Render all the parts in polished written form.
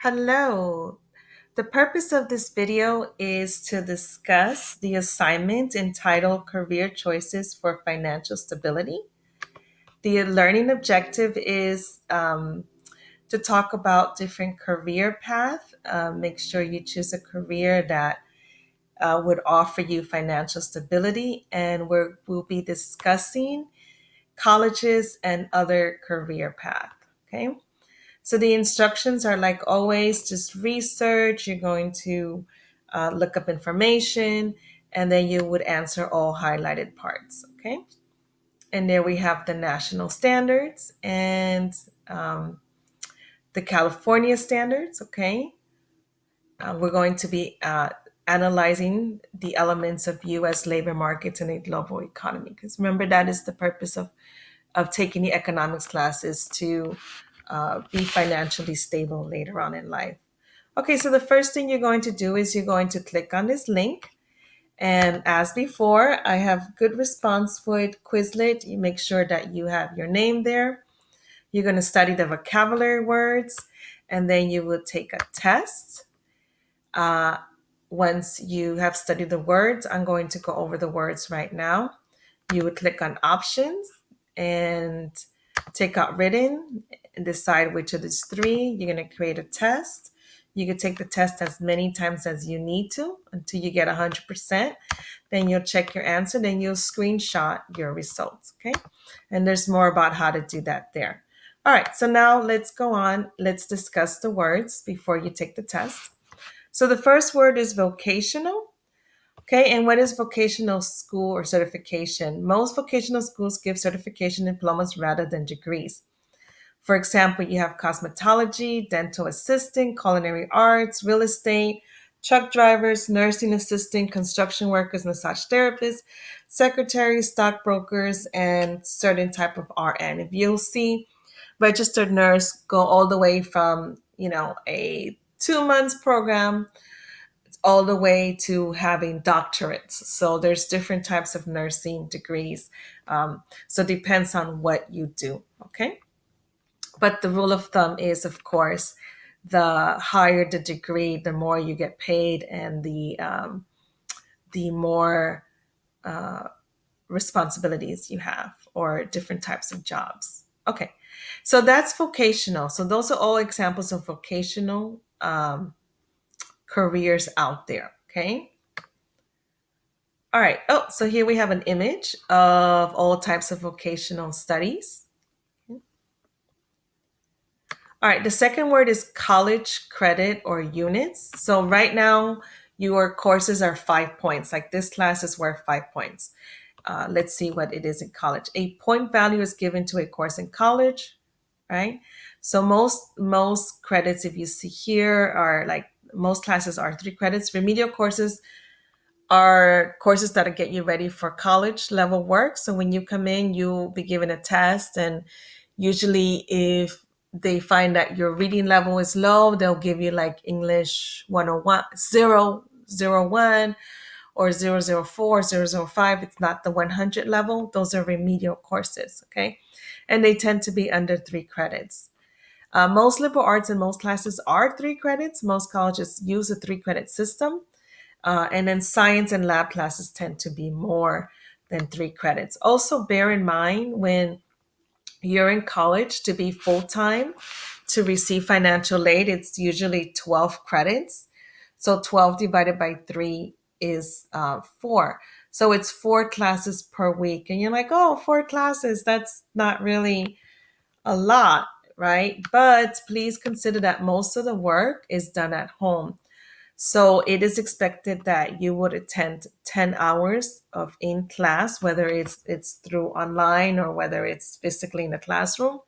Hello. The purpose of this video is to discuss the assignment entitled Career Choices for Financial Stability. The learning objective is to talk about different career paths. Make sure you choose a career that would offer you financial stability, and we'll be discussing colleges and other career paths. Okay. So the instructions are like always, just research. You're going to look up information, and then you would answer all highlighted parts. Okay. And there we have the national standards and um, the California standards. Okay. We're going to be analyzing the elements of U.S. labor markets in a global economy. Because remember, that is the purpose of taking the economics classes to be financially stable later on in life. Okay, so the first thing you're going to do is you're going to click on this link. And as before, I have good response for it, Quizlet. You make sure that you have your name there. You're going to study the vocabulary words, and then you will take a test. Uh, Once you have studied the words, I'm going to go over the words right now. You would click on options and take out written and decide which of these three. You're going to create a test. You can take the test as many times as you need to until you get 100%. Then you'll check your answer. Then you'll screenshot your results. Okay. And there's more about how to do that there. All right. So now let's go on. Let's discuss the words before you take the test. So the first word is vocational. Okay, and what is vocational school or certification? Most vocational schools give certification diplomas rather than degrees. For example, you have cosmetology, dental assistant, culinary arts, real estate, truck drivers, nursing assistant, construction workers, massage therapists, secretaries, stockbrokers, and certain type of RN. If you'll see registered nurse go all the way from, a 2 months program all the way to having doctorates. So there's different types of nursing degrees. So it depends on what you do. Okay. But the rule of thumb is, of course, the higher the degree, the more you get paid, and the more responsibilities you have, or different types of jobs. Okay, so that's vocational. So those are all examples of vocational careers out there. Okay. All right. Oh, so here we have an image of all types of vocational studies. All right. The second word is college credit or units. So right now, your courses are 5 points. Like this class is worth 5 points. Let's see what it is in college. A point value is given to a course in college, right? So most credits, if you see here, are like most classes are 3 credits. Remedial courses are courses that get you ready for college level work. So when you come in, you'll be given a test, and usually if they find that your reading level is low, they'll give you like English 101, 001, or 004, 005. It's not the 100 level. Those are remedial courses, okay? And they tend to be under 3 credits. Most liberal arts and most classes are 3 credits. Most colleges use a 3 credit system. And then science and lab classes tend to be more than 3 credits. Also, bear in mind when you're in college to be full time to receive financial aid, it's usually 12 credits. So 12 divided by 3 is 4. So it's 4 classes per week. And you're like, oh, 4 classes, that's not really a lot, right? But please consider that most of the work is done at home. So it is expected that you would attend 10 hours of in class, whether it's through online or whether it's physically in the classroom.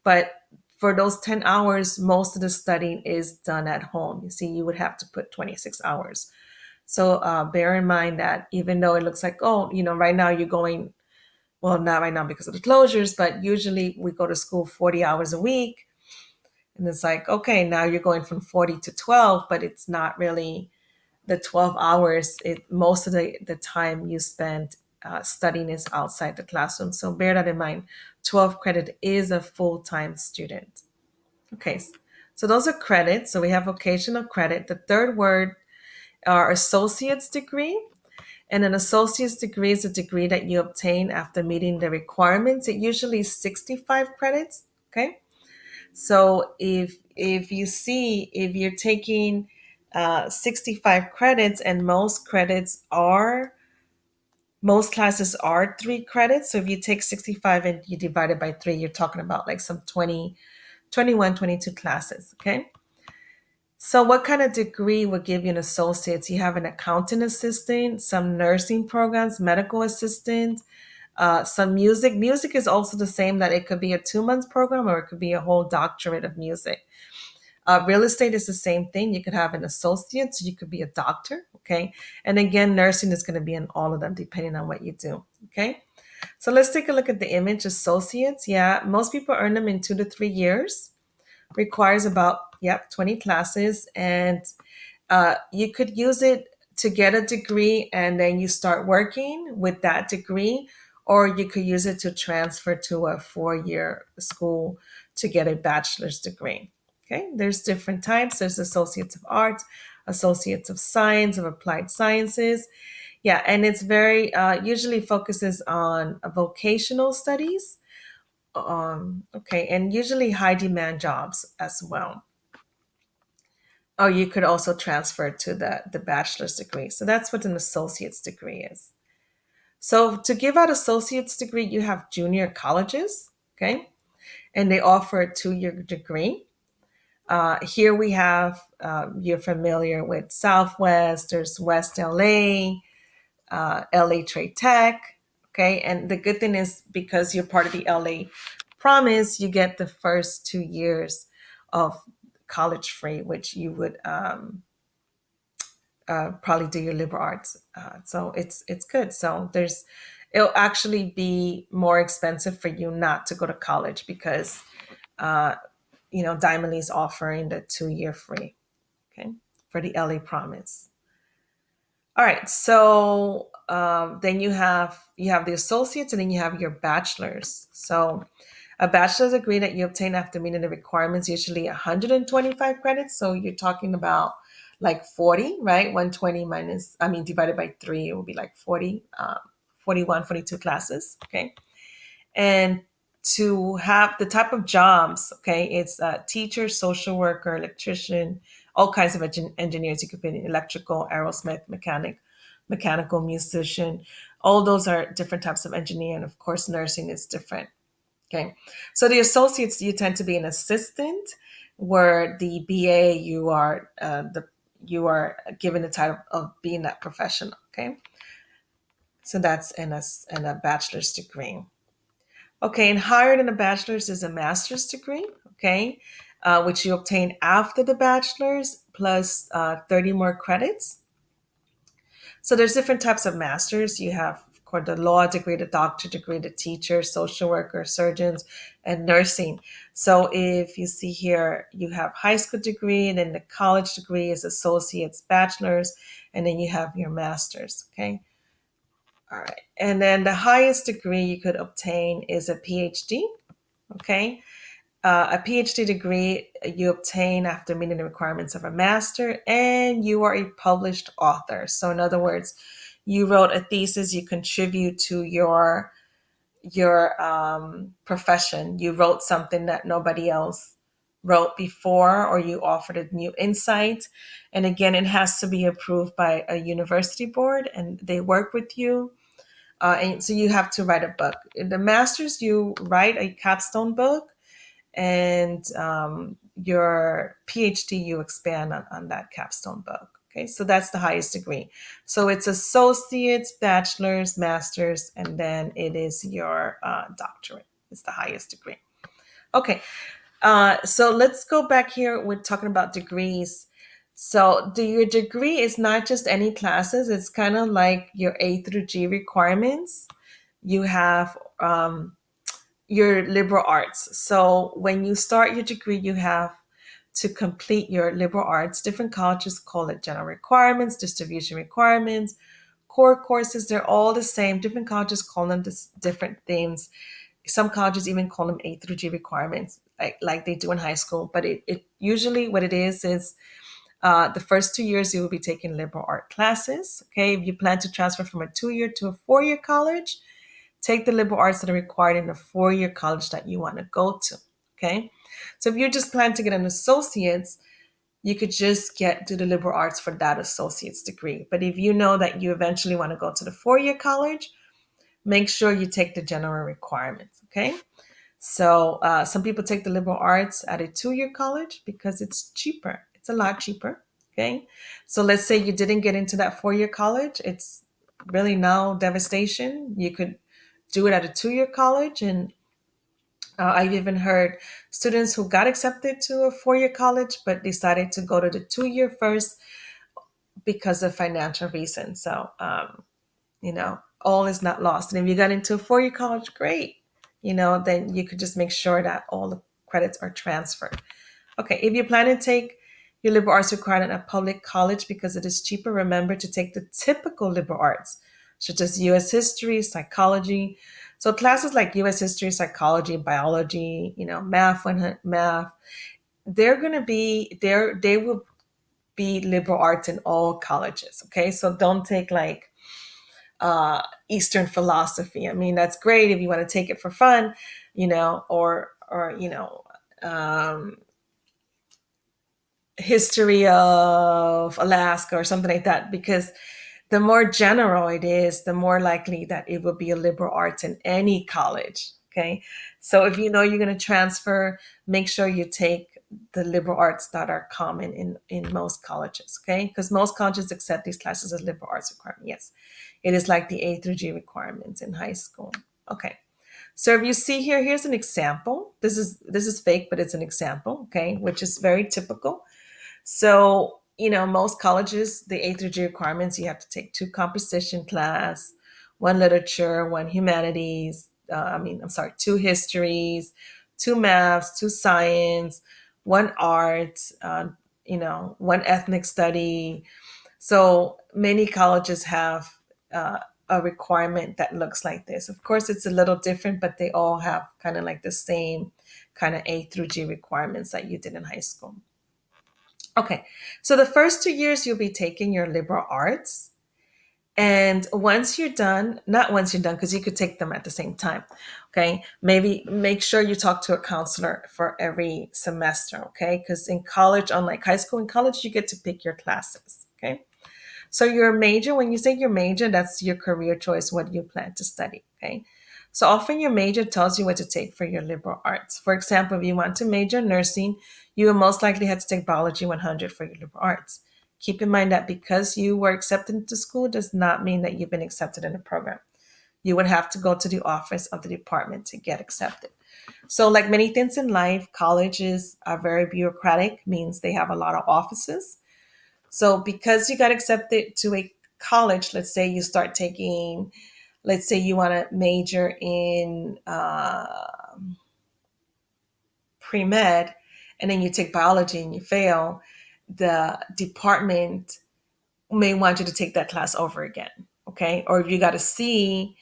But for those 10 hours, most of the studying is done at home. You see, you would have to put 26 hours. So bear in mind that even though it looks like, oh, right now you're going, well, not right now because of the closures, but usually we go to school 40 hours a week. And it's like, okay, now you're going from 40 to 12, but it's not really the 12 hours. Most of the time you spend studying is outside the classroom. So bear that in mind. 12 credit is a full-time student. Okay. So those are credits. So we have vocational credit. The third word are associate's degree. And an associate's degree is a degree that you obtain after meeting the requirements. It usually is 65 credits. Okay. So if you're taking 65 credits, and most classes are 3 credits. So if you take 65 and you divide it by 3, you're talking about like some 20, 21, 22 classes. Okay. So what kind of degree would give you an associate's? You have an accounting assistant, some nursing programs, medical assistant, some music. Music is also the same, that it could be a 2 month program or it could be a whole doctorate of music. Real estate is the same thing. You could have an associate, so you could be a doctor. Okay. And again, nursing is going to be in all of them depending on what you do. Okay. So let's take a look at the image. Associates. Yeah. Most people earn them in 2 to 3 years. Requires about, yep, 20 classes. And you could use it to get a degree and then you start working with that degree, or you could use it to transfer to a 4 year school to get a bachelor's degree. Okay, there's different types. There's associates of arts, associates of science, of applied sciences. Yeah, and it's very usually focuses on vocational studies. Okay, and usually high demand jobs as well. Or you could also transfer to the bachelor's degree. So that's what an associate's degree is. So to give out associate's degree, you have junior colleges, okay? And they offer a 2 year degree. Here we have, you're familiar with Southwest, there's West LA, LA Trade Tech, okay? And the good thing is because you're part of the LA Promise, you get the first 2 years of college free, which you would probably do your liberal arts. So it's good. So it'll actually be more expensive for you not to go to college because uh, Diamond Lee's offering the 2 year free, okay, for the LA Promise. All right, so then you have the associates, and then you have your bachelor's. So a bachelor's degree that you obtain after meeting the requirements, usually 125 credits. So you're talking about like 40, right? 120 minus, I mean, divided by 3, it will be like 40, 41, 42 classes. Okay. And to have the type of jobs, okay, it's a teacher, social worker, electrician, all kinds of engineers. You could be an electrical, aerosmith, mechanical, musician. All those are different types of engineer. And of course, nursing is different. Okay. So the associates, you tend to be an assistant, where the BA, you are given the title of being that professional. Okay. So that's in a bachelor's degree. Okay, and higher than a bachelor's is a master's degree, okay, which you obtain after the bachelor's plus 30 more credits. So there's different types of masters. You have, of course, the law degree, the doctor degree, the teacher, social worker, surgeons, and nursing. So if you see here, you have high school degree, and then the college degree is associate's, bachelor's, and then you have your master's, okay? All right. And then the highest degree you could obtain is a PhD, okay? A PhD degree you obtain after meeting the requirements of a master, and you are a published author. So, in other words, you wrote a thesis, you contribute to your profession. You wrote something that nobody else wrote before, or you offered a new insight. And again, it has to be approved by a university board, and they work with you. And so you have to write a book. In the master's, you write a capstone book, and your PhD, you expand on that capstone book. Okay, so that's the highest degree. So it's associates, bachelor's, master's, and then it is your doctorate. It's the highest degree. Okay, so let's go back here. We're talking about degrees. So your degree is not just any classes. It's kind of like your A through G requirements. You have your liberal arts. So when you start your degree, you have to complete your liberal arts. Different colleges call it general requirements, distribution requirements, core courses. They're all the same. Different colleges call them different things. Some colleges even call them A through G requirements. like they do in high school. But it usually what it is the first 2 years you will be taking liberal art classes. Okay, if you plan to transfer from a 2 year to a 4 year college, take the liberal arts that are required in the 4 year college that you want to go to. Okay, so if you just plan to get an associate's, you could just get to the liberal arts for that associate's degree. But if you know that you eventually want to go to the 4 year college, make sure you take the general requirements. Okay, so some people take the liberal arts at a 2 year college because it's cheaper. It's a lot cheaper. Okay. So let's say you didn't get into that 4 year college. It's really no devastation. You could do it at a 2 year college. And I've even heard students who got accepted to a 4 year college but decided to go to the 2 year first because of financial reasons. So, all is not lost. And if you got into a 4 year college, great. Then you could just make sure that all the credits are transferred. Okay, if you plan to take your liberal arts required at a public college because it is cheaper, remember to take the typical liberal arts, such as US history, psychology. So classes like US history, psychology, biology, math, math, they're going to be there. They will be liberal arts in all colleges. Okay, so don't take like Eastern philosophy. I mean, that's great if you want to take it for fun, or history of Alaska or something like that, because the more general it is, the more likely that it will be a liberal arts in any college. Okay. So if you know you're going to transfer, make sure you take the liberal arts that are common in most colleges. Okay. Because most colleges accept these classes as liberal arts requirement. Yes. It is like the A through G requirements in high school. Okay. So if you see here, here's an example. This is fake, but it's an example, okay, which is very typical. So, most colleges, the A through G requirements, you have to take 2 composition class, 1 literature, 1 humanities, I'm sorry, 2 histories, 2 maths, 2 science, 1 art, 1 ethnic study. So many colleges have a requirement that looks like this. Of course, it's a little different, but they all have kind of like the same kind of A through G requirements that you did in high school. Okay, so the first 2 years you'll be taking your liberal arts. And once you're done, not once you're done, because you could take them at the same time. Okay, maybe make sure you talk to a counselor for every semester. Okay, because in college, unlike high school, in college, you get to pick your classes. Okay, so your major, when you say your major, that's your career choice, what you plan to study. Okay, so often your major tells you what to take for your liberal arts. For example, if you want to major in nursing, you will most likely have to take biology 100 for your liberal arts. Keep in mind that because you were accepted into school does not mean that you've been accepted in the program. You would have to go to the office of the department to get accepted. So, like many things in life, colleges are very bureaucratic, means they have a lot of offices. So, because you got accepted to a college, let's say you start taking, let's say you want to major in pre med, and then you take biology and you fail, the department may want you to take that class over again. Okay. Or if you got a C,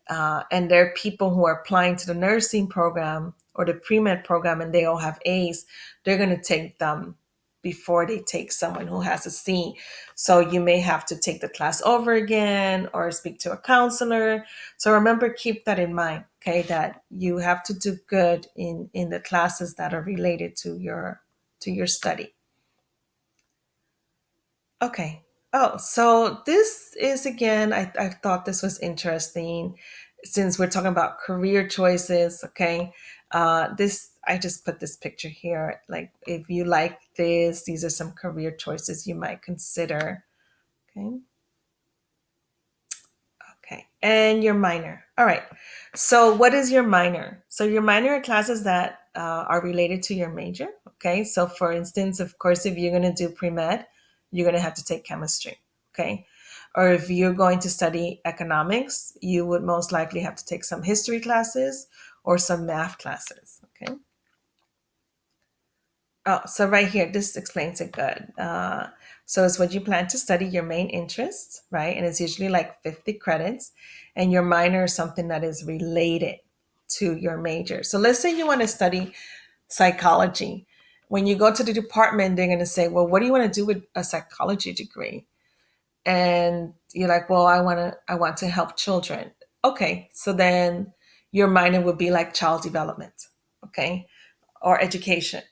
and there are people who are applying to the nursing program or the pre-med program and they all have A's, they're going to take them before they take someone who has a C. So you may have to take the class over again or speak to a counselor. So remember, keep that in mind, okay, that you have to do good in the classes that are related to your study. Okay. Oh, so this is again, I thought this was interesting since we're talking about career choices. Okay. I just put this picture here. Like, if you like this, these are some career choices you might consider. Okay. Okay. And your minor. All right. So, what is your minor? So, your minor are classes that are related to your major. Okay. So, for instance, of course, if you're going to do pre med, you're going to have to take chemistry. Okay. Or if you're going to study economics, you would most likely have to take some history classes or some math classes. Okay. Oh, so right here, this explains it good. So it's what you plan to study, your main interest, right? And it's usually like 50 credits, and your minor is something that is related to your major. So let's say you want to study psychology. When you go to the department, they're going to say, well, what do you want to do with a psychology degree? And you're like, well, I want to help children. Okay, so then your minor would be like child development, okay, or education.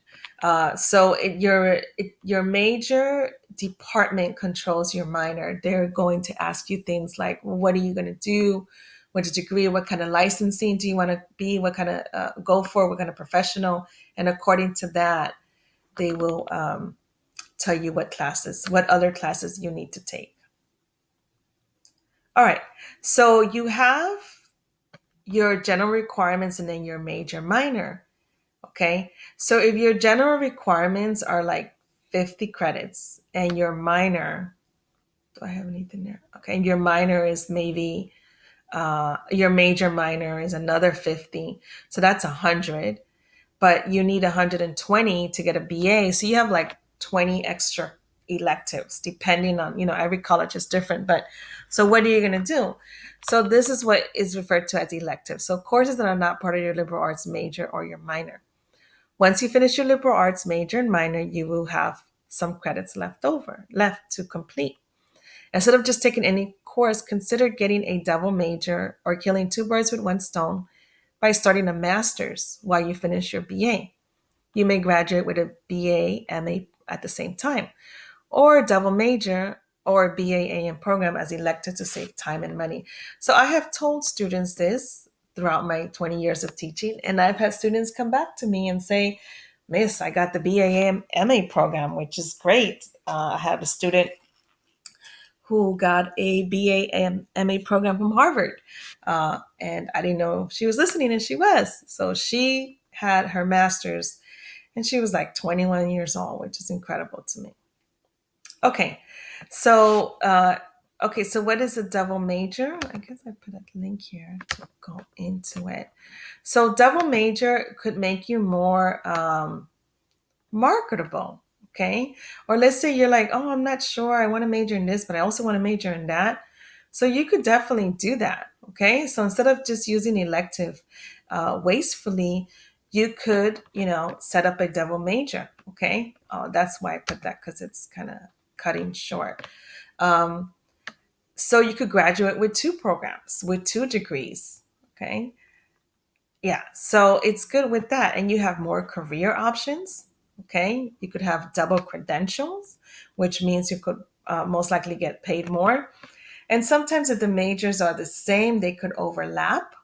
Your major department controls your minor. They're going to ask you things like, well, what are you going to do with a degree? What kind of licensing do you want to be? What kind of go for? What kind of professional? And according to that, they will tell you what other classes you need to take. All right. So you have your general requirements and then your major minor. Okay. So if your general requirements are like 50 credits and your minor, do I have anything there? Okay. And your minor is maybe, your major minor is another 50. So that's 100, but you need 120 to get a BA. So you have like 20 extra electives, depending on, every college is different. But so what are you going to do? So this is what is referred to as electives. So courses that are not part of your liberal arts major or your minor. Once you finish your liberal arts major and minor, you will have some credits left to complete. Instead of just taking any course, consider getting a double major or killing two birds with one stone by starting a master's while you finish your BA. You may graduate with a BA, MA at the same time, or a double major or a BA AM program as elected to save time and money. So I have told students this throughout my 20 years of teaching, and I've had students come back to me and say, Miss, I got the BA MA program, which is great. I have a student who got a BA MA program from Harvard. And I didn't know she was listening, and she was. So she had her master's, and she was like 21 years old, which is incredible to me. Okay, so so what is a double major? I guess I put a link here to go into it. So double major could make you more marketable. Okay, or let's say you're like, oh, I'm not sure. I want to major in this, but I also want to major in that. So you could definitely do that. Okay, so instead of just using elective wastefully, you could, set up a double major. Okay, that's why I put that, because it's kind of cutting short. Um, so you could graduate with two programs, with two degrees. Okay, yeah, so it's good with that. And you have more career options. Okay, you could have double credentials, which means you could most likely get paid more. And sometimes if the majors are the same, they could overlap.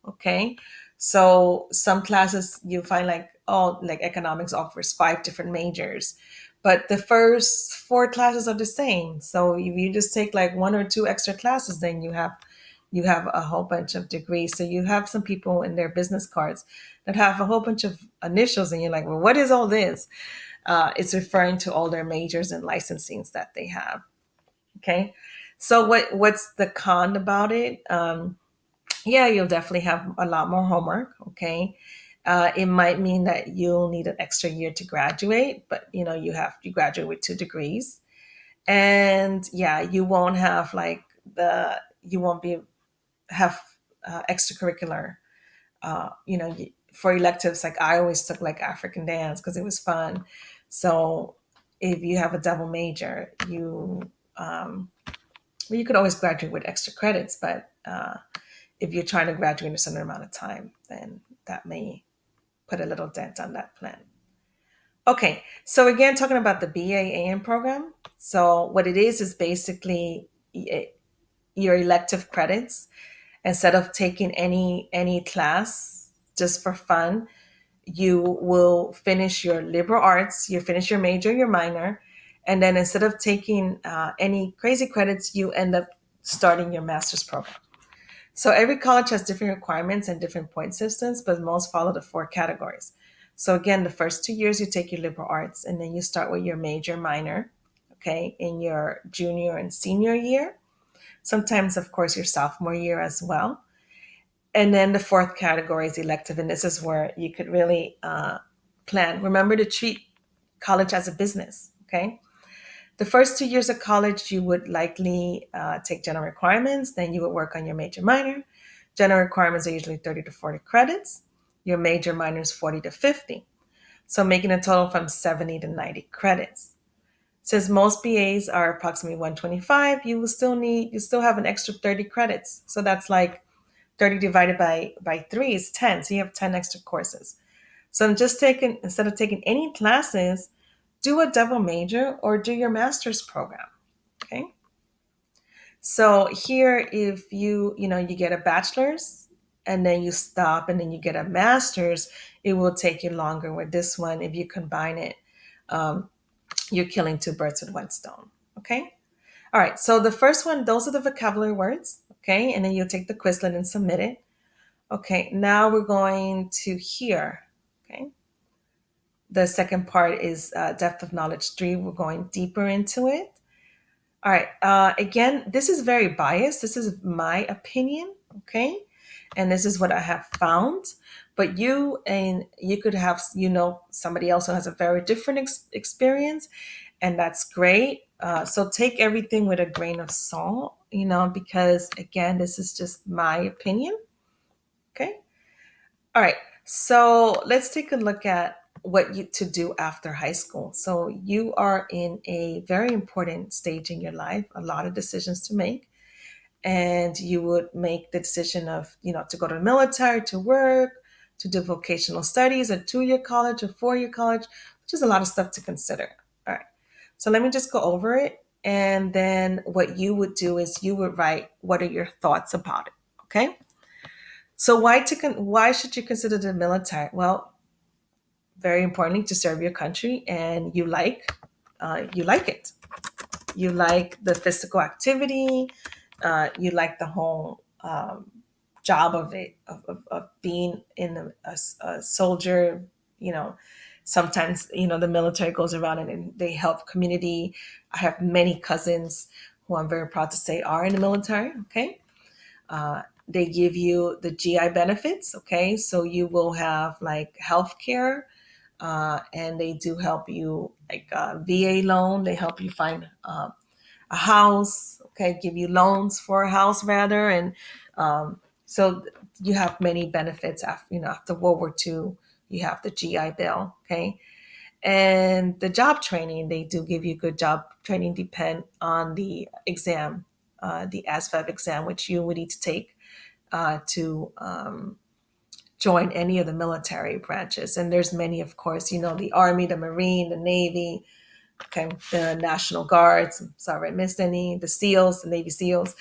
Okay. So some classes you find like, oh, like economics offers five different majors, but the first four classes are the same. So if you just take like one or two extra classes, then you have a whole bunch of degrees. So you have some people in their business cards that have a whole bunch of initials, and you're like, well, what is all this? It's referring to all their majors and licensings that they have. Okay. So what's the con about it? Yeah, you'll definitely have a lot more homework. Okay. It might mean that you'll need an extra year to graduate, but you graduate with two degrees. And yeah, you won't have like you won't be have extracurricular, for electives. Like I always took like African dance because it was fun. So if you have a double major, well, you could always graduate with extra credits, but if you're trying to graduate in a certain amount of time, then that may put a little dent on that plan. Okay, so again, talking about the BAAM program. So what it is basically your elective credits. Instead of taking any class just for fun, you will finish your liberal arts, you finish your major, your minor, and then instead of taking any crazy credits, you end up starting your master's program. So every college has different requirements and different point systems, but most follow the four categories. So again, the first 2 years you take your liberal arts, and then you start with your major, minor, okay, in your junior and senior year. Sometimes, of course, your sophomore year as well. And then the fourth category is elective, and this is where you could really plan. Remember to treat college as a business, okay? The first 2 years of college, you would likely take general requirements, then you would work on your major minor. General requirements are usually 30 to 40 credits. Your major minor is 40 to 50. so making a total from 70 to 90 credits. Since most BAs are approximately 125, you still have an extra 30 credits. So that's like 30 divided by 3 is 10. So you have 10 extra courses. So I'm just taking, instead of taking any classes, do a double major or do your master's program. Okay. So here, if you get a bachelor's and then you stop and then you get a master's, it will take you longer. With this one, if you combine it, um, you're killing two birds with one stone. Okay. All right. So the first one, those are the vocabulary words. Okay. And then you'll take the Quizlet and submit it. Okay. Now we're going to here. Okay. The second part is depth of knowledge 3. We're going deeper into it. All right. Again, this is very biased. This is my opinion. Okay. And this is what I have found. But you could have, somebody else who has a very different experience, and that's great. So take everything with a grain of salt, because again, this is just my opinion. Okay. All right. So let's take a look at what you to do after high school. So you are in a very important stage in your life, a lot of decisions to make. And you would make the decision of, to go to the military, to work, to do vocational studies, a 2-year college, a 4-year college, which is a lot of stuff to consider. All right. So let me just go over it. And then what you would do is you would write, what are your thoughts about it? Okay. So why should you consider the military? Well, very importantly, to serve your country, and you like it. You like the physical activity. You like the whole job of it, of being in a soldier. You know, sometimes the military goes around and they help community. I have many cousins who I'm very proud to say are in the military. Okay. They give you the GI benefits. Okay. So you will have like health care, and they do help you, like VA loan. They help you find a house. Okay. Give you loans for a house rather. And so you have many benefits after World War II. You have the GI Bill. Okay. And the job training, they do give you good job training, depend on the exam, the ASVAB exam, which you would need to take to join any of the military branches. And there's many, of course, the Army, the Marine, the Navy, okay, the National Guards. I'm sorry I missed any, the SEALs, the Navy SEALs.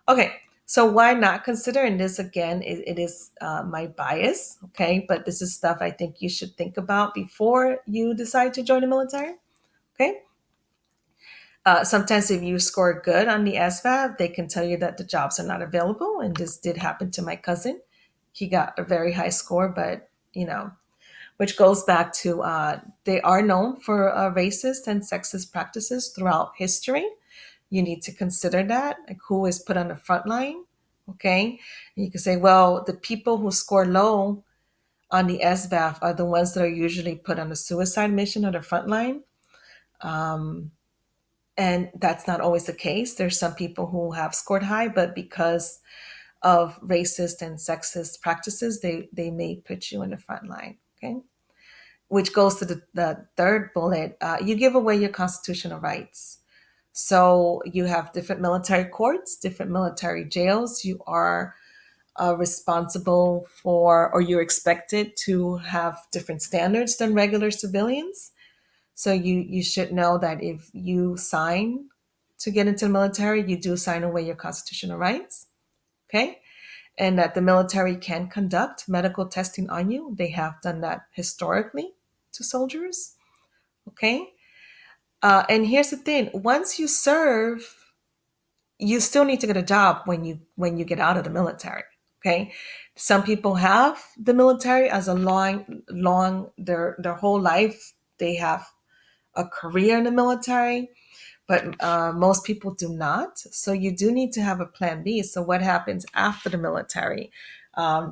Okay, so why not consider? And this, again, it is my bias, okay, but this is stuff I think you should think about before you decide to join the military, okay? Sometimes if you score good on the SVAB, they can tell you that the jobs are not available. And this did happen to my cousin. He got a very high score, but, which goes back to they are known for racist and sexist practices throughout history. You need to consider that, like who is put on the front line. Okay. And you can say, well, the people who score low on the SVAB are the ones that are usually put on the suicide mission or the front line. And that's not always the case. There's some people who have scored high, but because of racist and sexist practices, they may put you in the front line. Okay. Which goes to the third bullet. You give away your constitutional rights. So you have different military courts, different military jails. You are responsible for, or you're expected to have different standards than regular civilians. So you should know that if you sign to get into the military, you do sign away your constitutional rights. Okay. And that the military can conduct medical testing on you. They have done that historically to soldiers. Okay. And here's the thing: once you serve, you still need to get a job when you get out of the military. Okay. Some people have the military as a long their whole life. They have a career in the military, but most people do not. So you do need to have a plan B. So what happens after the military?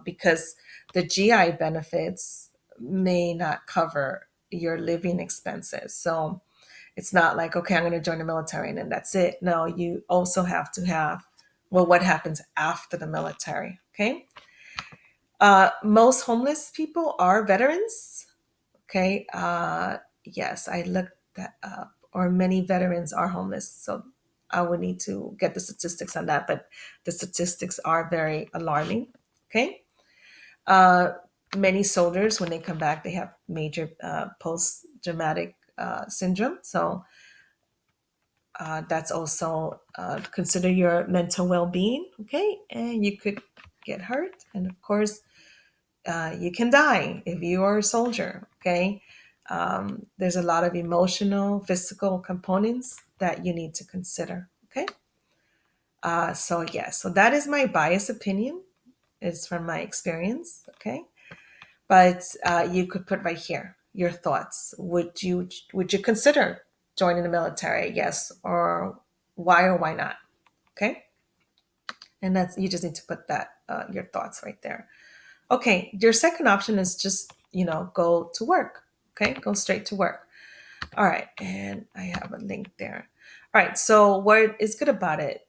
Because the GI benefits may not cover your living expenses. So it's not like, okay, I'm going to join the military and then that's it. No, you also have to have, well, what happens after the military? Okay. Most homeless people are veterans. Okay. Yes, I looked that up. Or many veterans are homeless. So I would need to get the statistics on that, but the statistics are very alarming. Okay. Uh, Many soldiers, when they come back, they have major post traumatic syndrome. So that's also consider your mental well being. Okay. And you could get hurt. And of course, you can die if you are a soldier. Okay. There's a lot of emotional, physical components that you need to consider. Okay. So, yeah, so that is my biased opinion. It's from my experience. Okay. But you could put right here your thoughts. Would you consider joining the military? Yes, or why not? Okay, and that's you just need to put that your thoughts right there. Okay, your second option is just go to work. Okay, go straight to work. All right, and I have a link there. All right, so what is good about it?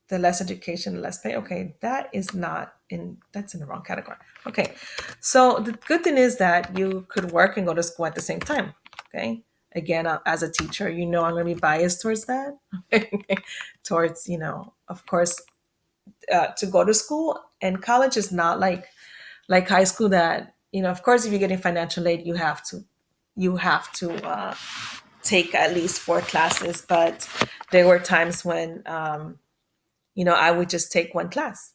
The less education, the less pay. Okay, that's in the wrong category. Okay, so the good thing is that you could work and go to school at the same time. Okay, again, as a teacher, I'm going to be biased towards that, towards of course, to go to school, and college is not like high school that of course if you're getting financial aid you have to take at least 4 classes, but there were times when I would just take one class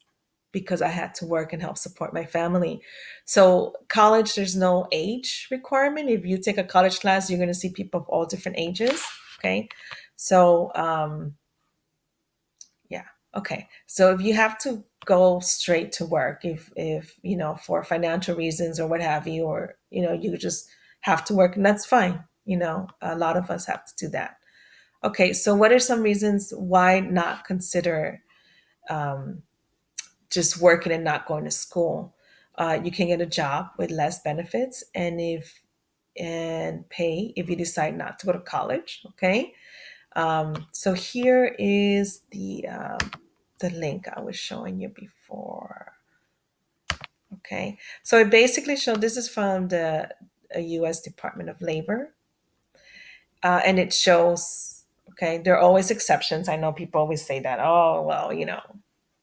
because I had to work and help support my family. So, college, there's no age requirement. If you take a college class, you're going to see people of all different ages. Okay. So, yeah. Okay. So, if you have to go straight to work, if, for financial reasons or what have you, or, you just have to work, and that's fine. A lot of us have to do that. Okay. So, what are some reasons why not consider um, just working and not going to school? You can get a job with less benefits and pay if you decide not to go to college. Okay, so here is the link I was showing you before. Okay, so it basically showed this is from the U.S. Department of Labor, and it shows. Okay, there are always exceptions. I know people always say that. Oh well,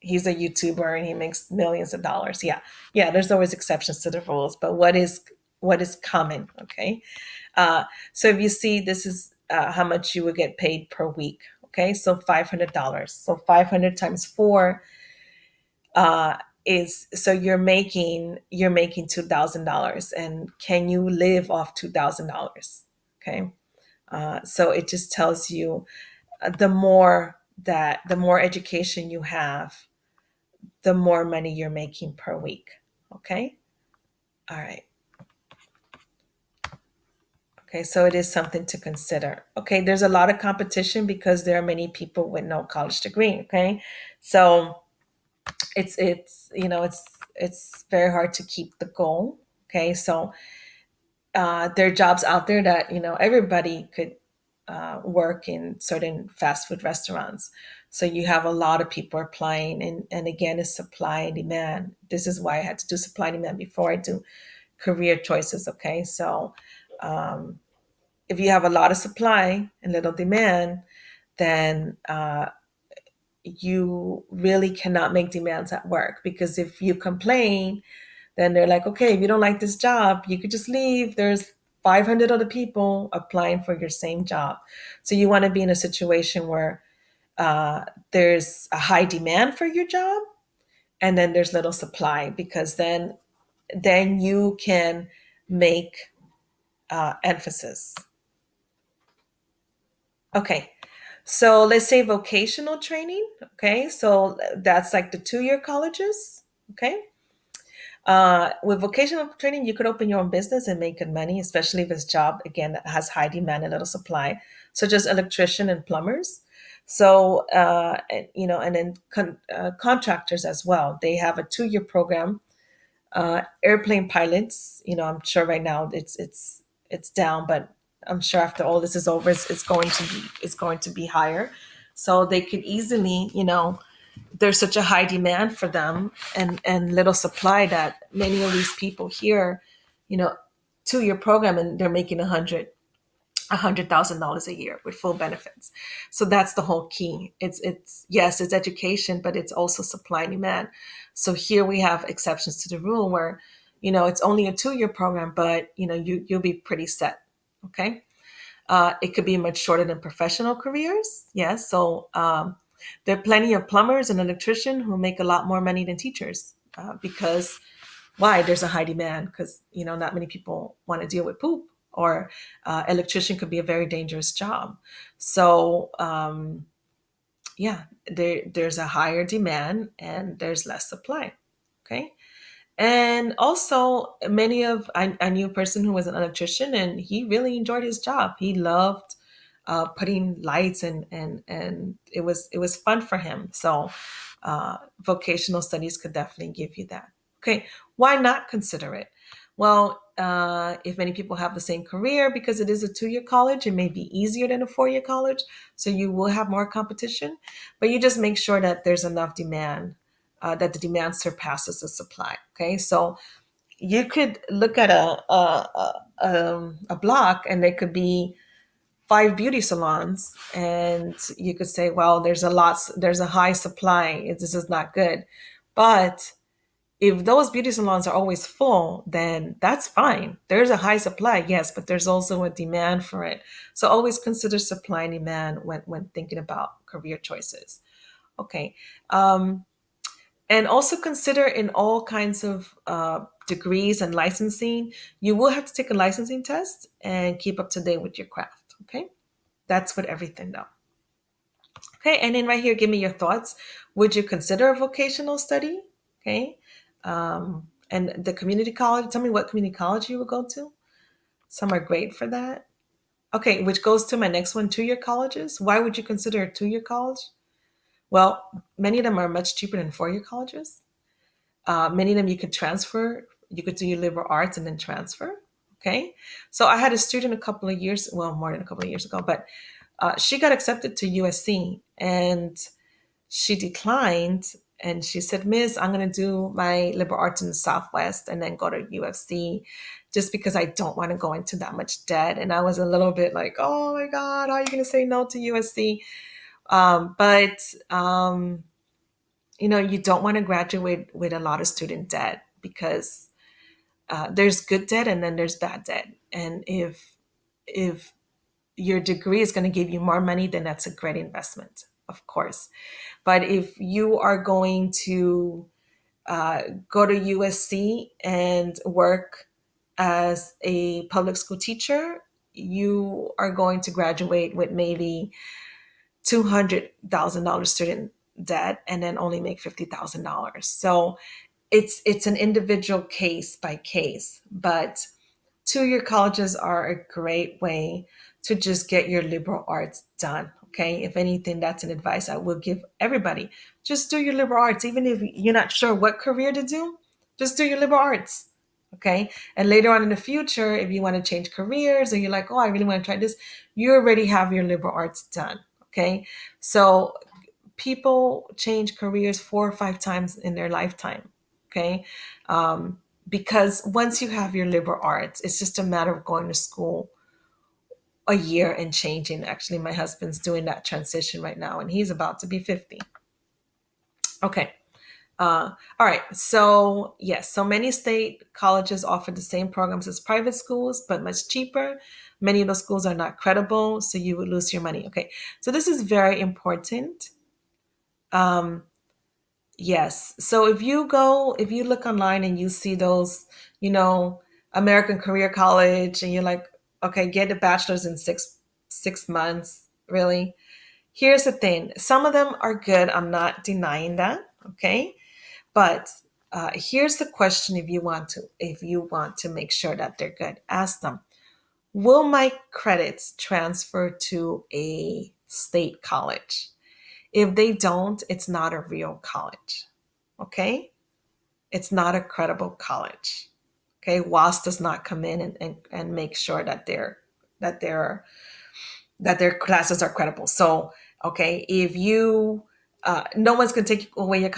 he's a YouTuber and he makes millions of dollars. Yeah, yeah. There's always exceptions to the rules, but what is common? Okay, so if you see, this is how much you would get paid per week. Okay, so $500. So 500 times four is so you're making $2,000, and can you live off $2,000? Okay, so it just tells you the more education you have, the more money you're making per week. Okay. All right. Okay. So it is something to consider. Okay. There's a lot of competition because there are many people with no college degree. Okay. So it's very hard to keep the goal. Okay. So there are jobs out there that everybody could work in certain fast food restaurants. So you have a lot of people applying, and again, it's supply and demand. This is why I had to do supply and demand before I do career choices. Okay, so um, if you have a lot of supply and little demand, then you really cannot make demands at work, because if you complain, then they're like, okay, if you don't like this job, you could just leave. There's 500 other people applying for your same job. So you want to be in a situation where there's a high demand for your job, and then there's little supply, because then you can make emphasis. Okay, so let's say vocational training. Okay, so that's like the 2-year colleges. Okay, with vocational training, you could open your own business and make good money, especially if it's a job, again, that has high demand and little supply, such as electrician and plumbers. So, and then contractors as well. They have a 2-year program. Airplane pilots, I'm sure right now it's down, but I'm sure after all this is over, it's going to be higher. So they could easily, there's such a high demand for them and little supply that many of these people here, you know, 2 year program and they're making $100,000 a year with full benefits. So that's the whole key. It's yes, it's education, but it's also supply and demand. So here we have exceptions to the rule where, it's only a 2 year program, but you'll be pretty set. Okay. It could be much shorter than professional careers. Yes. So there are plenty of plumbers and electricians who make a lot more money than teachers because why? There's a high demand because not many people want to deal with poop, or electrician could be a very dangerous job. So yeah, there's a higher demand and there's less supply. Okay. And also, I knew a person who was an electrician, and he really enjoyed his job. He loved putting lights, and it was fun for him. So, vocational studies could definitely give you that. Okay, why not consider it? Well, if many people have the same career, because it is a 2 year college, it may be easier than a 4 year college, so you will have more competition. But you just make sure that there's enough demand, that the demand surpasses the supply. Okay, so you could look at a block, and there could be 5 beauty salons, and you could say, well, there's a high supply. This is not good. But if those beauty salons are always full, then that's fine. There's a high supply, yes, but there's also a demand for it. So always consider supply and demand when thinking about career choices. Okay. And also consider in all kinds of degrees and licensing, you will have to take a licensing test and keep up to date with your craft. Okay. That's with everything though. Okay. And then right here, give me your thoughts. Would you consider a vocational study? Okay. And the community college, tell me what community college you would go to. Some are great for that. Okay. Which goes to my next one, 2 year colleges. Why would you consider a 2 year college? Well, many of them are much cheaper than 4 year colleges. Many of them you could transfer. You could do your liberal arts and then transfer. Okay. So I had a student a couple of years, well, more than a couple of years ago, but she got accepted to USC and she declined. And she said, Miss, I'm going to do my liberal arts in the Southwest and then go to UFC just because I don't want to go into that much debt. And I was a little bit like, oh my God, how are you going to say no to USC? But you don't want to graduate with a lot of student debt because there's good debt and then there's bad debt. And if your degree is going to give you more money, then that's a great investment, of course. But if you are going to go to USC and work as a public school teacher, you are going to graduate with maybe $200,000 student debt and then only make $50,000. So it's an individual case by case, but 2 year colleges are a great way to just get your liberal arts done. Okay. If anything, that's an advice I will give everybody. Just do your liberal arts. Even if you're not sure what career to do, just do your liberal arts. Okay. And later on in the future, if you want to change careers or you're like, oh, I really want to try this, you already have your liberal arts done. Okay. So people change careers 4 or 5 times in their lifetime. Okay. Because once you have your liberal arts, it's just a matter of going to school a year and changing. Actually, my husband's doing that transition right now, and he's about to be 50. Okay. All right. So, yes, so many state colleges offer the same programs as private schools, but much cheaper. Many of those schools are not credible, so you would lose your money. Okay. So, this is very important. Um, Yes. So if you look online and you see those, you know, American Career College, and you're like, okay, get a bachelor's in six months, really. Here's the thing: some of them are good. I'm not denying that. Okay, but here's the question: if you want to make sure that they're good, ask them: will my credits transfer to a state college? If they don't, it's not a real college. Okay? It's not a credible college. Okay? WAS does not come in and make sure that that their that their classes are credible. So, okay, if you No one's going to take away your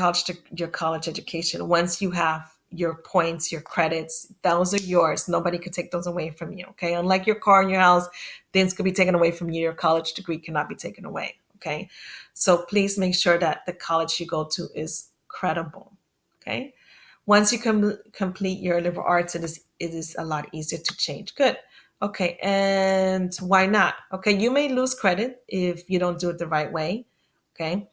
college education. Once you have your points, your credits, those are yours. Nobody could take those away from you. Okay, unlike your car and your house, things could be taken away from you. Your college degree cannot be taken away. Okay, so please make sure that the college you go to is credible. Okay, once you complete your liberal arts, it is a lot easier to change. Good. Okay, and why not? Okay, you may lose credit if you don't do it the right way. Okay,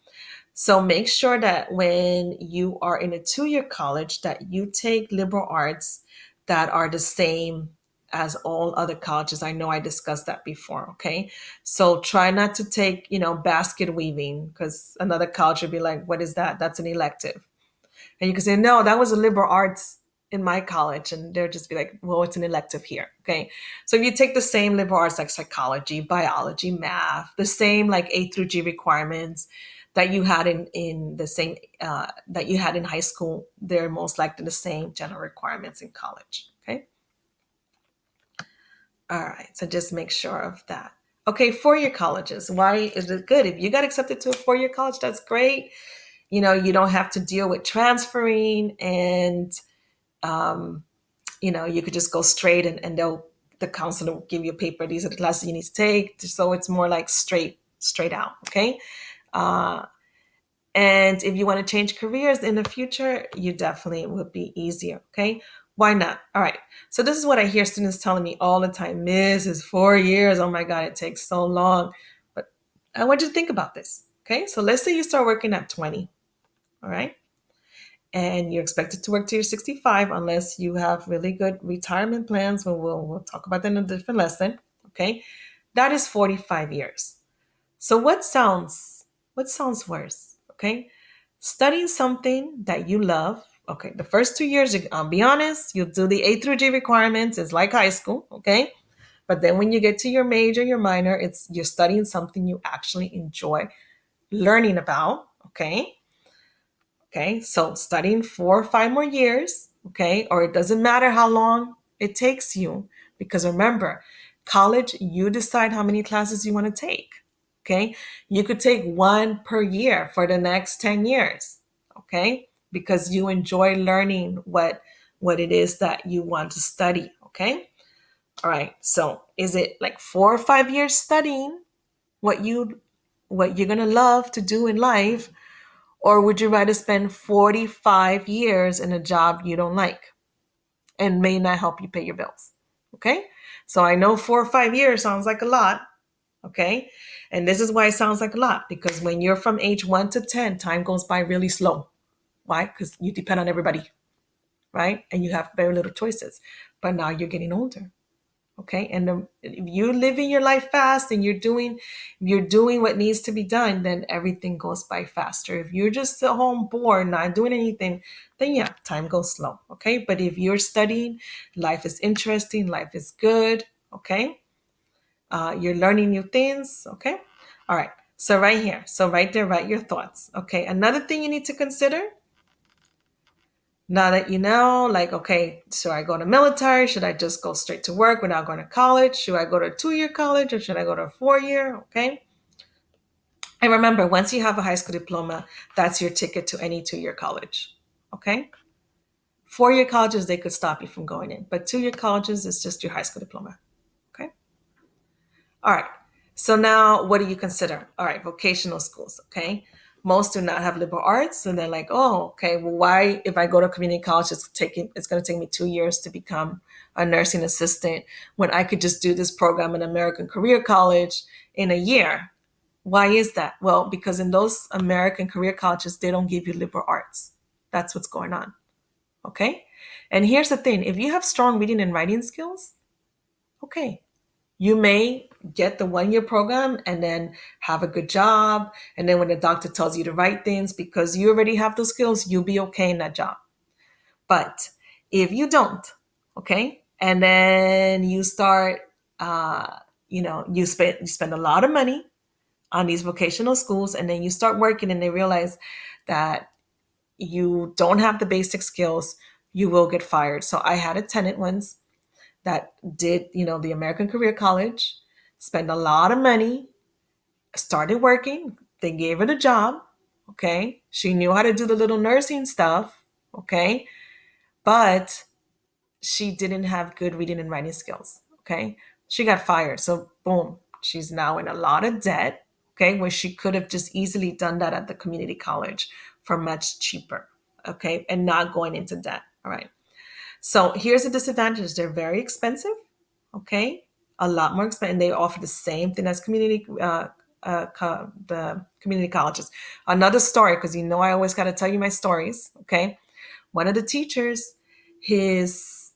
so make sure that when you are in a 2-year college that you take liberal arts that are the same as all other colleges. I know I discussed that before, okay? So try not to take, basket weaving because another college would be like, what is that? That's an elective. And you can say, no, that was a liberal arts in my college. And they'll just be like, well, it's an elective here. Okay. So if you take the same liberal arts like psychology, biology, math, the same like A through G requirements that you had in the same that you had in high school, they're most likely the same general requirements in college. Okay. All right. So just make sure of that. Okay, 4-year colleges. Why is it good? If you got accepted to a 4-year college, that's great. You don't have to deal with transferring, and um, you could just go straight, and the counselor will give you a paper. These are the classes you need to take. So it's more like straight out. Okay. Uh, and if you want to change careers in the future, you definitely would be easier. Okay. Why not? All right. So this is what I hear students telling me all the time. Miss, is 4 years. Oh my God, it takes so long. But I want you to think about this. Okay. So let's say you start working at 20. All right. And you're expected to work till you're 65 unless you have really good retirement plans. We'll talk about that in a different lesson. Okay. That is 45 years. So what sounds worse? Okay. Studying something that you love. Okay. The first 2 years, I'll be honest, you'll do the A through G requirements. It's like high school. Okay. But then when you get to your major, your minor, you're studying something you actually enjoy learning about. Okay. Okay, so studying 4 or 5 more years, okay, or it doesn't matter how long it takes you, because remember, college, you decide how many classes you want to take. Okay, you could take one per year for the next 10 years, okay, because you enjoy learning what it is that you want to study. Okay, all right, so is it like 4 or 5 years studying what you what you're gonna love to do in life, or would you rather spend 45 years in a job you don't like and may not help you pay your bills? Okay. So I know 4 or 5 years sounds like a lot. Okay. And this is why it sounds like a lot, because when you're from age 1 to 10, time goes by really slow. Why? Because you depend on everybody, right? And you have very little choices. But now you're getting older. Okay, and if you're living your life fast and you're doing what needs to be done, then everything goes by faster. If you're just at home bored, not doing anything, then yeah, time goes slow. Okay, but if you're studying, life is interesting, life is good. Okay, you're learning new things. Okay, all right, so right here, so right there, write your thoughts. Okay, another thing you need to consider now that you know, like, okay, should I go to military? Should I just go straight to work without going to college? Should I go to a 2-year college, or should I go to a 4-year? Okay. And remember, once you have a high school diploma, that's your ticket to any 2-year college. Okay. 4-year colleges, they could stop you from going in, but 2-year colleges is just your high school diploma. Okay. All right. So now what do you consider? All right, vocational schools, okay? Most do not have liberal arts, and they're like, oh, okay, well, why, if I go to community college, it's going to take me 2 years to become a nursing assistant when I could just do this program in American Career College in a year. Why is that? Well, because in those American career colleges, they don't give you liberal arts. That's what's going on. Okay? And here's the thing, if you have strong reading and writing skills, okay, you may get the 1-year program and then have a good job. And then when the doctor tells you to write things because you already have those skills, you'll be okay in that job. But if you don't, okay, and then you start, you spend a lot of money on these vocational schools, and then you start working and they realize that you don't have the basic skills, you will get fired. So I had a tenant once that did, the American Career College, spent a lot of money, started working. They gave her the job. Okay. She knew how to do the little nursing stuff. Okay. But she didn't have good reading and writing skills. Okay. She got fired. So, boom, she's now in a lot of debt. Okay. Where she could have just easily done that at the community college for much cheaper. Okay. And not going into debt. All right. So, here's the disadvantage, they're very expensive. Okay. A lot more expensive. And they offer the same thing as the community colleges. Another story, because you know I always got to tell you my stories. Okay. One of the teachers, he was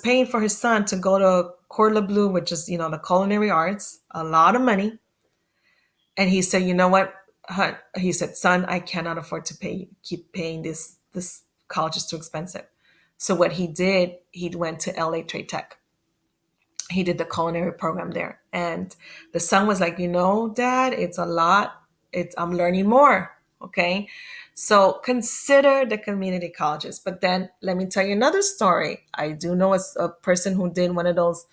paying for his son to go to Cordon Bleu, which is the culinary arts, a lot of money. And he said, you know what? He said, son, I cannot afford to keep paying this college is too expensive. So what he did, he went to LA Trade Tech. He did the culinary program there, and the son was like, dad, it's a lot. I'm learning more. Okay. So consider the community colleges. But then let me tell you another story. I do know a person who did one of those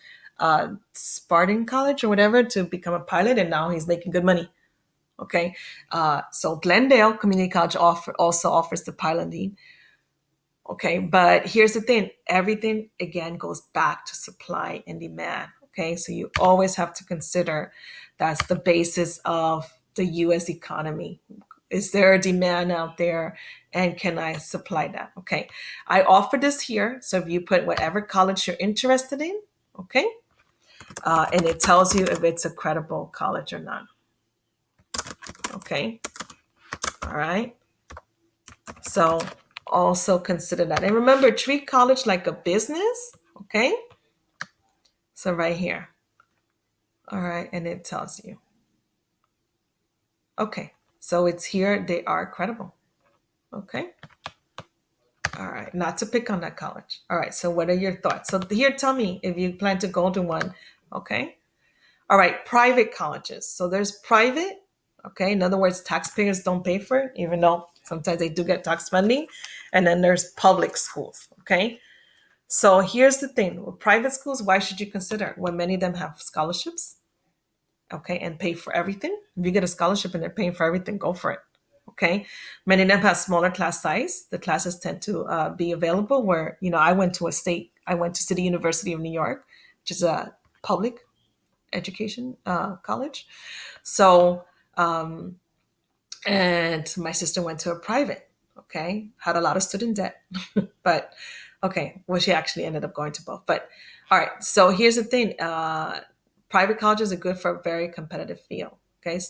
Spartan college or whatever to become a pilot, and now he's making good money. Okay. So Glendale Community College also offers the piloting. Okay, but here's the thing, everything again goes back to supply and demand. Okay, so you always have to consider that's the basis of the US economy. Is there a demand out there, and can I supply that? Okay, I offer this here. So if you put whatever college you're interested in, okay, and it tells you if it's a credible college or not. Okay, all right. So also consider that. And remember, treat college like a business. Okay. So right here. All right. And it tells you. Okay. So it's here. They are credible. Okay. All right. Not to pick on that college. All right. So what are your thoughts? So here, tell me if you plan to go to one. Okay. All right. Private colleges. So there's private. Okay. In other words, taxpayers don't pay for it, even though sometimes they do get tax funding. And then there's public schools. Okay. So here's the thing with private schools, why should you consider it? Well, many of them have scholarships, okay, and pay for everything. If you get a scholarship and they're paying for everything, go for it. Okay. Many of them have smaller class size. The classes tend to be available where, I went to City University of New York, which is a public education college. So, and my sister went to a private, okay, had a lot of student debt, but okay, well, she actually ended up going to both. But all right, so here's the thing, private colleges are good for a very competitive field. Okay,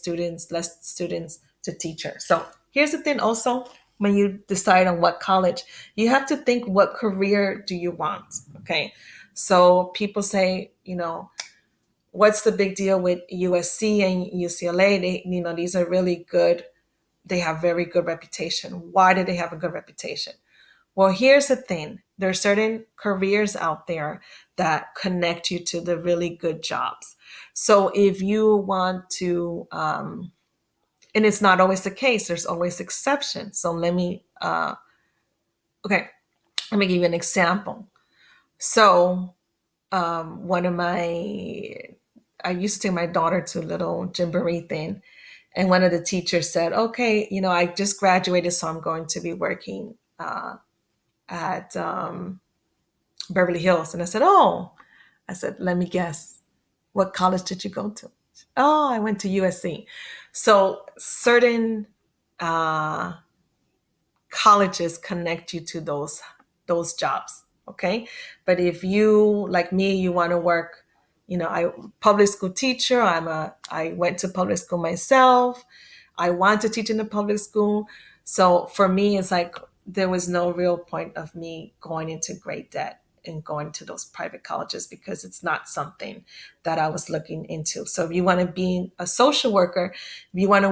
less students to teachers. So here's the thing also, when you decide on what college, you have to think, what career do you want? Okay, so people say, what's the big deal with USC and UCLA? These are really good, they have very good reputation. Why do they have a good reputation? Well, here's the thing. There are certain careers out there that connect you to the really good jobs. So if you want to, and it's not always the case, there's always exceptions. So okay, let me give you an example. So one of I used to take my daughter to a little jamboree thing. And one of the teachers said, okay, I just graduated, so I'm going to be working at Beverly Hills. And I said, let me guess, what college did you go to? Oh, I went to USC. So certain uh, colleges connect you to those jobs. Okay. But if you, like me, you want to work, I public school teacher, I went to public school myself. I want to teach in the public school. So for me, it's like there was no real point of me going into great debt and going to those private colleges, because it's not something that I was looking into. So if you want to be a social worker, if you want to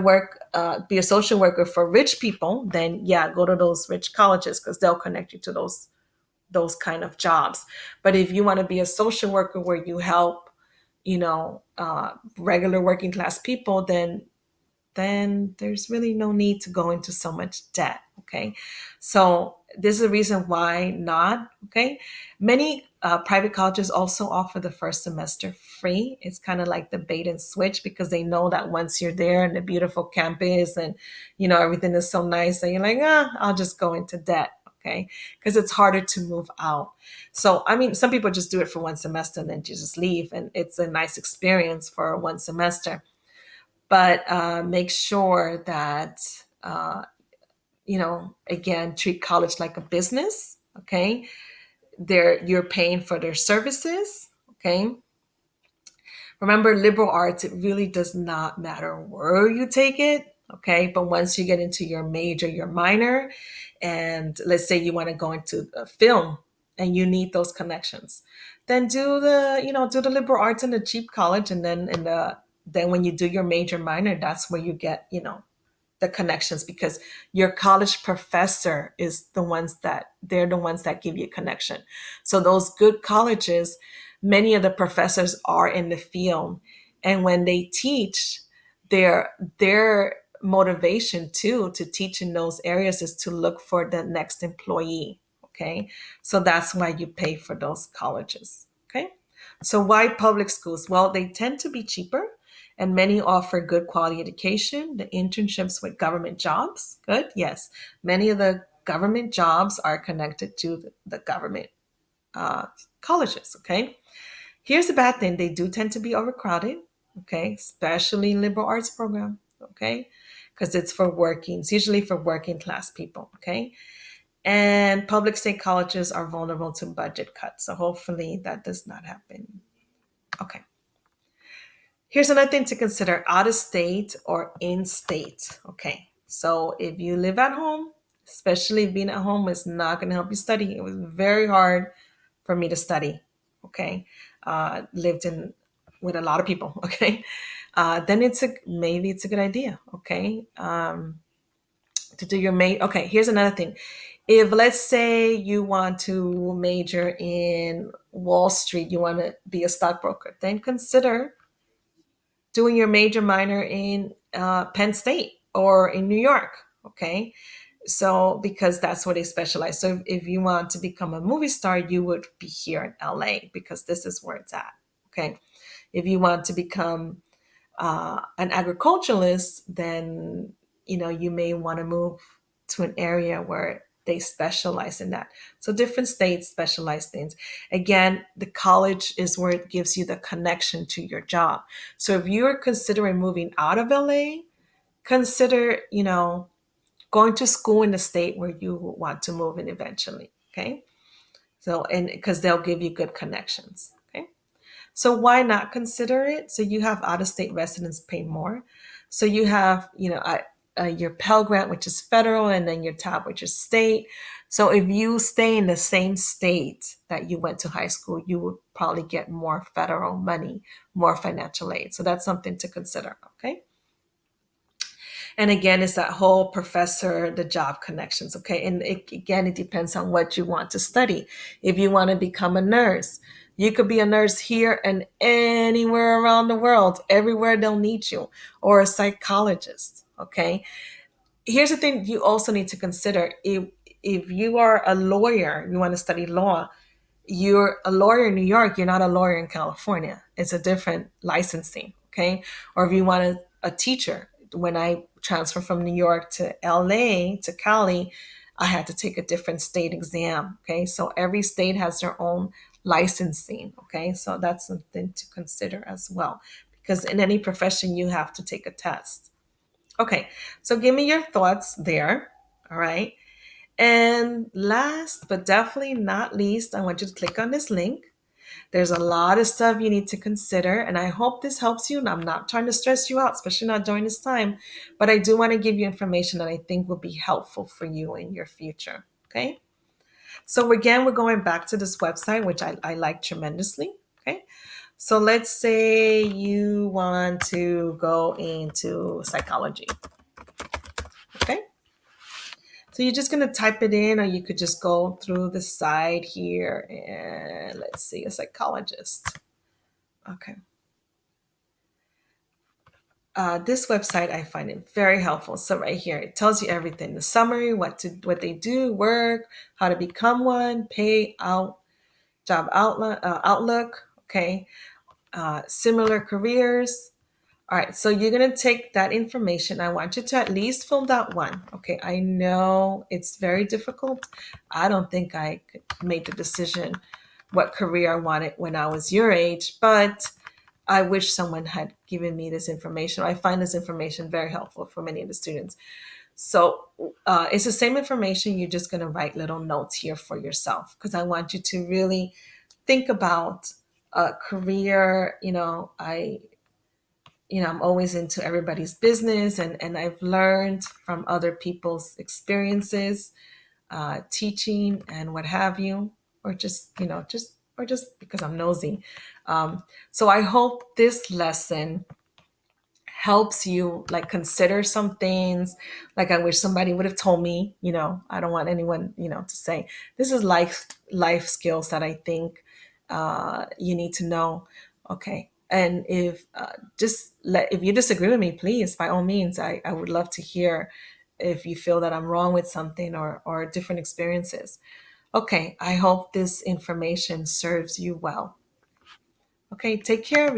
be a social worker for rich people, then yeah, go to those rich colleges, because they'll connect you to those kind of jobs. But if you want to be a social worker where you help, regular working class people, then there's really no need to go into so much debt. Okay. So this is a reason why not. Okay. Many Private colleges also offer the first semester free. It's kind of like the bait and switch because they know that once you're there in the beautiful campus and everything is so nice that you're like, I'll just go into debt. Okay, because it's harder to move out. So I mean, some people just do it for one semester and then you just leave, and it's a nice experience for one semester. But make sure that again, treat college like a business. Okay, you're paying for their services. Okay, remember, liberal arts, it really does not matter where you take it. Okay, but once you get into your major, your minor, and let's say you want to go into a film and you need those connections, then do the liberal arts in a cheap college, and then when you do your major minor, that's where you get the connections, because your college professor is they're the ones that give you a connection. So those good colleges, many of the professors are in the field, and when they teach, their motivation too to teach in those areas is to look for the next employee. Okay, so that's why you pay for those colleges. Okay, so why public schools? Well, they tend to be cheaper, and many offer good quality education. The internships with government jobs, good, yes. Many of the government jobs are connected to the government uh, colleges. Okay, here's the bad thing: they do tend to be overcrowded. Okay, especially in liberal arts program. Okay, because it's usually for working class people. Okay, and public state colleges are vulnerable to budget cuts. So hopefully that does not happen. Okay. Here's another thing to consider: out of state or in state. Okay. So if you live at home, especially being at home is not going to help you study. It was very hard for me to study. Okay. Lived in with a lot of people. Okay. Then maybe it's a good idea. Okay. To do your okay, here's another thing. If let's say you want to major in Wall Street, you want to be a stockbroker, then consider doing your major minor in Penn State or in New York. Okay. So, because that's where they specialize. So, if you want to become a movie star, you would be here in LA because this is where it's at. Okay. If you want to become an agriculturalist, then you may want to move to an area where they specialize in that. So different states specialize things. Again, the college is where it gives you the connection to your job. So if you're considering moving out of LA, consider going to school in the state where you want to move in eventually. Okay, so and because they'll give you good connections. Okay, so why not consider it? So you have out of state residents pay more. So you have, your Pell Grant, which is federal, and then your TAP, which is state. So if you stay in the same state that you went to high school, you would probably get more federal money, more financial aid. So that's something to consider. Okay. And again, it's that whole professor, the job connections. Okay. And again, it depends on what you want to study. If you want to become a nurse, you could be a nurse here and anywhere around the world, everywhere they'll need you, or a psychologist. Okay. Here's the thing you also need to consider: if you are a lawyer, you want to study law, you're a lawyer in New York, you're not a lawyer in California. It's a different licensing, okay? Or if you want a teacher, when I transferred from New York to LA to Cali, I had to take a different state exam, okay? So every state has their own licensing, okay? So that's something to consider as well, because in any profession, you have to take a test. Okay, so give me your thoughts there, all right? And last but definitely not least, I want you to click on this link. There's a lot of stuff you need to consider, and I hope this helps you. And I'm not trying to stress you out, especially not during this time, but I do want to give you information that I think will be helpful for you in your future. Okay. So again, we're going back to this website, which I like tremendously. Okay. So let's say you want to go into psychology. Okay. So you're just going to type it in, or you could just go through the side here and let's see, a psychologist. Okay. This website, I find it very helpful. So right here, it tells you everything: the summary, what they do, work, how to become one, pay out, job outlook, okay, similar careers. All right, so you're going to take that information. I want you to at least fill that one. Okay, I know it's very difficult. I don't think I could make the decision what career I wanted when I was your age, but I wish someone had given me this information. I find this information very helpful for many of the students. So it's the same information. You're just going to write little notes here for yourself because I want you to really think about a career. I'm always into everybody's business, and I've learned from other people's experiences, teaching and what have you, or just because I'm nosy. So I hope this lesson helps you like consider some things. Like I wish somebody would have told me. I don't want anyone to say this is life skills that I think you need to know. Okay, and if you disagree with me, please, by all means, I would love to hear if you feel that I'm wrong with something or different experiences. Okay, I hope this information serves you well. Okay, take care of